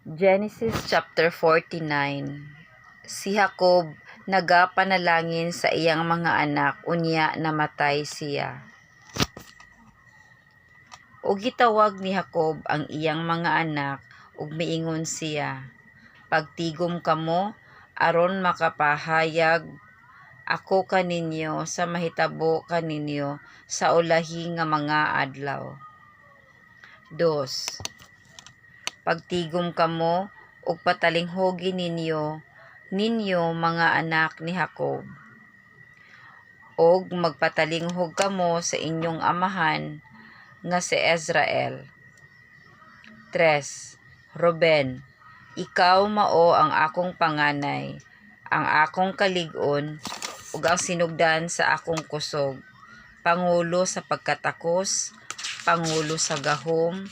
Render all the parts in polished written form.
Genesis chapter 49. Si Jacob nagapanalangin sa iyang mga anak, unya namatay siya. Ug gitawag ni Jacob ang iyang mga anak ug miingon siya, pagtigom kamo aron makapahayag ako kaninyo sa mahitabo kaninyo sa ulahi nga mga adlaw. 2. Pagtigom kamo ug patalinghogi ninyo mga anak ni Jacob. Og magpatalinghog kamo sa inyong amahan nga si Israel. 3. Ruben, ikaw mao ang akong panganay, ang akong kalig-on ug ang sinugdan sa akong kusog, pangulo sa pagkatakos, pangulo sa gahom.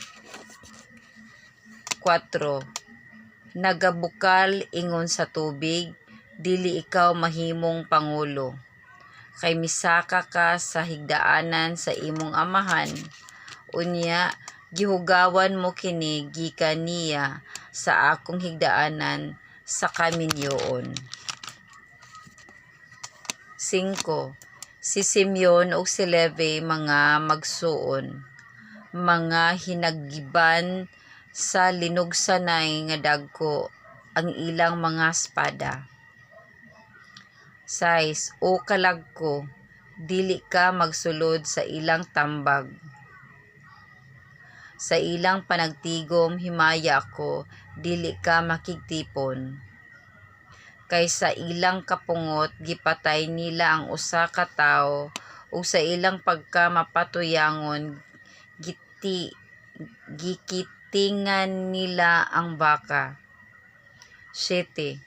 4. Nagabukal ingon sa tubig, dili ikaw mahimong pangulo. Kay misaka ka sa higdaanan sa imong amahan, unya gihugawan mo kini gikan niya sa akong higdaanan sa kaminyoon. 5. Si Simeon ug si Levi mga magsuon, mga hinaggiban sa linugsanay nga dagko ang ilang mga espada. 6. O kalagko, dili ka magsulod sa ilang tambag. Sa ilang panagtigom himaya ako, dili ka makigtipon. Kay sa ilang kapungot gipatay nila ang usa ka tawo ug sa ilang pagkamapatuyangon gikitingan nila ang baka. 7.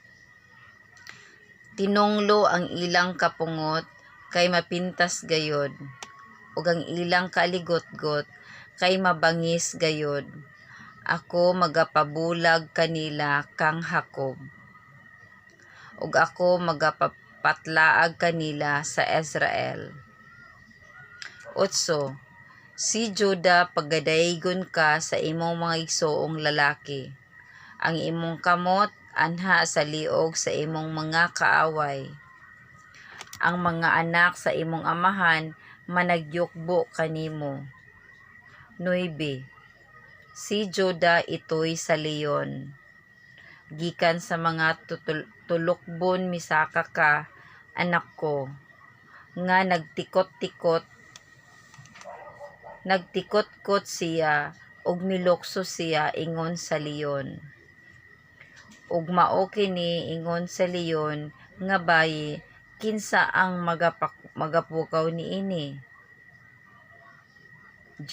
Tinunglo ang ilang kapungot kay mapintas gayod, ug ang ilang kaligot-got kay mabangis gayod. Ako magapabulag kanila kang Jacob, ug ako magapapatlaag kanila sa Israel. 8. Si Juda, paggadaygon ka sa imong mga igsoong lalaki, ang imong kamot anha sa liog sa imong mga kaaway. Ang mga anak sa imong amahan managyukbo kanimo. 9. Si Juda itoy sa leon, gikan sa mga tulokbon misaka ka, anak ko, nga nagtikot-kot siya ug milukso siya ingon sa leon. Ug mao kini ingon sa leon nga bayi, kinsa ang magapukaw niini? 10.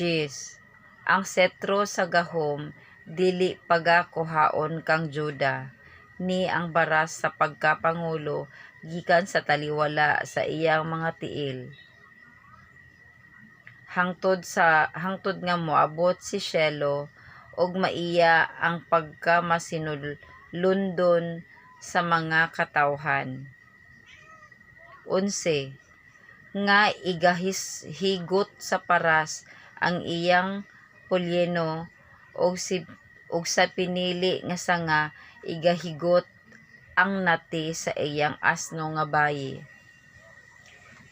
Ang setro sa gahom dili pagakuhaon kang Juda, ni ang baras sa pagkapangulo gikan sa taliwala sa iyang mga tiil. Hangtod nga moabot si Shelo ug maiya ang pagkamasinulundon sa mga katawhan. 11. Nga igahigot sa paras ang iyang polyeno ug sa pinili nga sanga igahigot ang nati sa iyang asno nga bayi.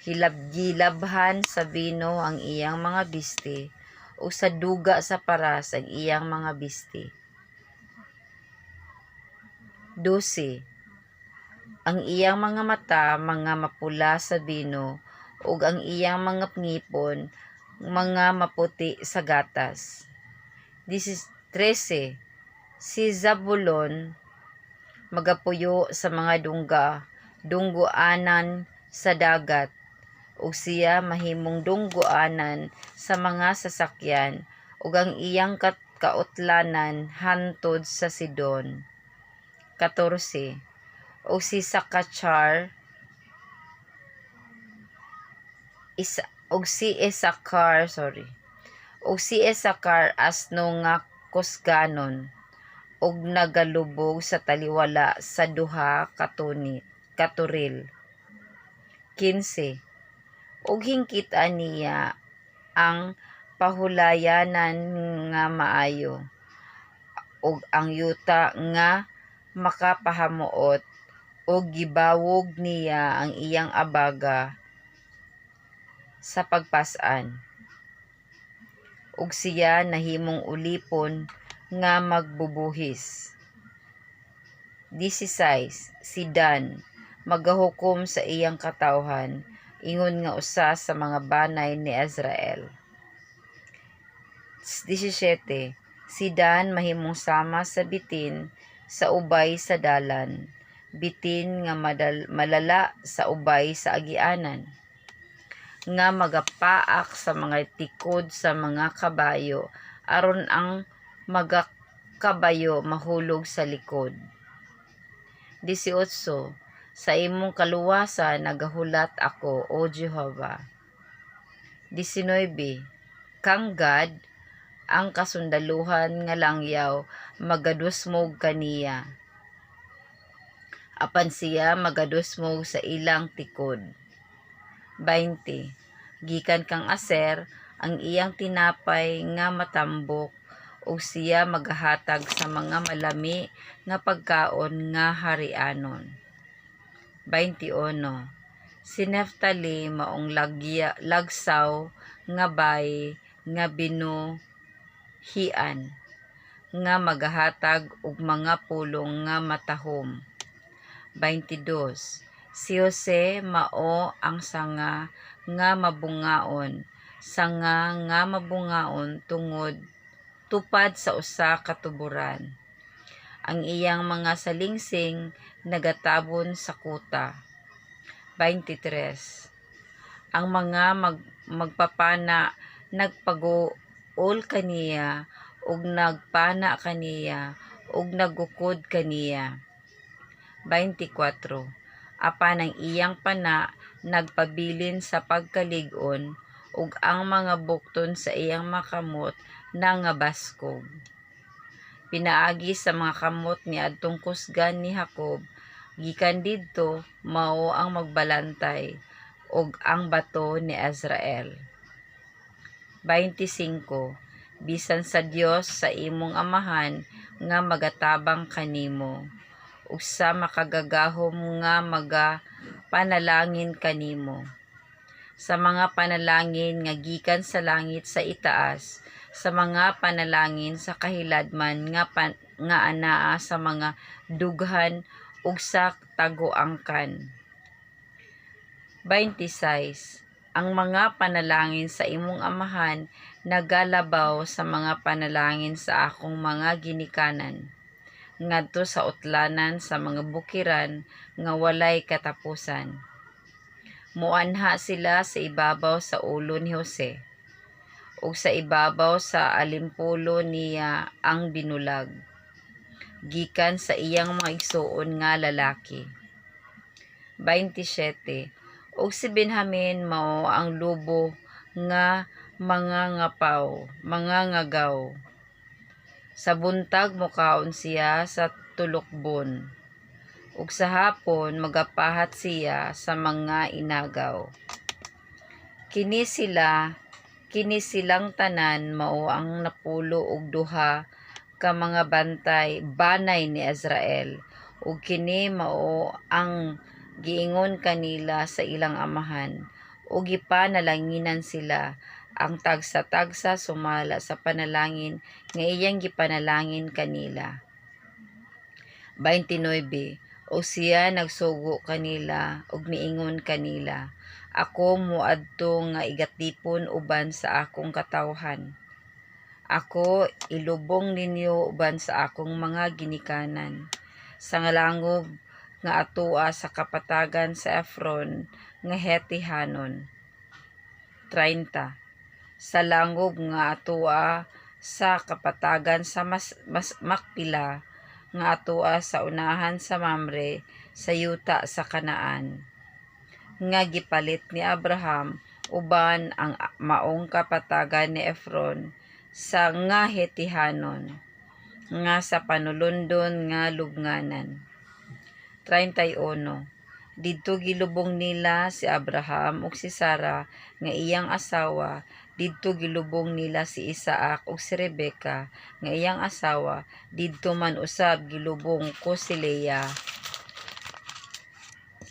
Gilabhan sa bino ang iyang mga biste ug sa duga sa paras ang iyang mga biste. 12. Ang iyang mga mata mga mapula sa bino ug ang iyang mga ngipon mga maputi sa gatas. 13. Si Zabulon magapuyo sa mga dunggoanan sa dagat, ug siya mahimong dunggoanan sa mga sasakyan, ug ang iyang kautlanan hantod sa Sidon. 14. O si Sakachar asno nga kusganon ug nagalubog sa taliwala sa duha ka turil. 15. Ug hingkit-an niya ang pahulayanan nga maayo, ug ang yuta nga makapahamuot ug gibawog niya ang iyang abaga sa pagpas-an. Ug siya nahimong ulipon nga magbubuhis. 16. Si Dan magahukom sa iyang katawhan ingon nga usa sa mga banay ni Israel. 17. Si Dan mahimong sama sa bitin sa ubay sa dalan, bitin nga malala sa ubay sa agianan, nga magapaak sa mga tikod sa mga kabayo aron ang mga kabayo mahulog sa likod. 18. Sa imong kaluwasan nagahulat ako, O Jehova. 19. Kang God, ang kasundaluhan nga langyaw magadusmog kaniya. Apan siya magadusmog sa ilang tikod. 20. Gikan kang Aser ang iyang tinapay nga matambok ug siya magahatag sa mga malami nga pagkaon nga harianon. 21. Si Neftali maong lagsaw nga bay nga binuhian nga magahatag og mga pulong nga matahom. 22. Si Jose mao ang sanga nga mabungaon, sanga nga mabungaon tupad sa usa ka tuburan. Ang iyang mga salingsing nagatabon sa kuta. 23. Ang mga magpapana nagpaguol kaniya ug nagpana kaniya ug nagukod kaniya. 24. Apan ang iyang pana nagpabilin sa pagkalig-on ug ang mga bukton sa iyang makamot nangabaskog. Pinaagi sa mga kamot ni adtong kusgan ni Jacob, gikan didto mao ang magbalantay ug ang bato ni Israel. 25. Bisan sa Dios sa imong amahan nga magatabang kanimo ug sa makagagahom nga panalangin kanimo. Sa mga panalangin nga gikan sa langit sa itaas, sa mga panalangin sa kahiladman nga anaa sa mga dughan ug sa taguangkan. 26. Ang mga panalangin sa imong amahan nagalabaw sa mga panalangin sa akong mga ginikanan ngadto sa utlanan sa mga bukiran nga walay katapusan. Muanha sila sa ibabaw sa ulo ni Jose, ug sa ibabaw sa alimpulo niya ang binulag, gikan sa iyang mga igsuon nga lalaki. 27. Ug si Benjamin mao ang lubo nga mga ngagaw. Sa buntag mukaon siya sa tulokbon, ug sa hapon magapahat siya sa mga inagaw. Kini silang tanan mao ang napulo og duha ka mga banay ni Israel, ug kini mao ang giingon kanila sa ilang amahan, ug gipanalanginan sila ang tagsa-tagsa sumala sa panalangin nga iyang gipanalangin kanila. 29. O siya nagsugo kanila ug miingon kanila, ako moadto nga igatipon uban sa akong katawhan. Ako ilubong ninyo uban sa akong mga ginikanan, sa ngalangob nga atua sa kapatagan sa Efron nga Hetihanon. 30. Sa langob nga atua sa kapatagan sa Makpila nga atua sa unahan sa Mamre sa yuta sa Kanaan, nga gipalit ni Abraham uban ang maong kapatagan ni Efron sa nga Hetihanon nga sa panulundon nga lubnganan. 31. Didto gilubong nila si Abraham ug si Sara nga iyang asawa didto gilubong nila si Isaac ug si Rebeka nga iyang asawa, didto man usab gilubong ko si Leah.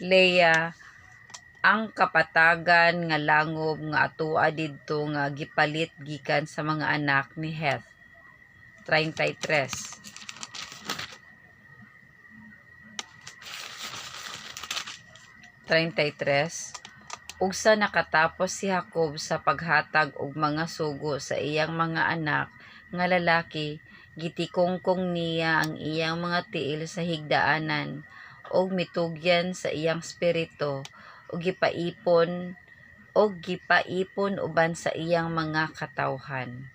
Leah ang kapatagan nga langob nga atoa didto nga gipalit gikan sa mga anak ni Heth. 33. Ug sa nakatapos si Jacob sa paghatag og mga sugo sa iyang mga anak nga lalaki, gitikongkong niya ang iyang mga tiil sa higdaanan og mitugyan sa iyang espiritu og gipaipon uban sa iyang mga katawhan.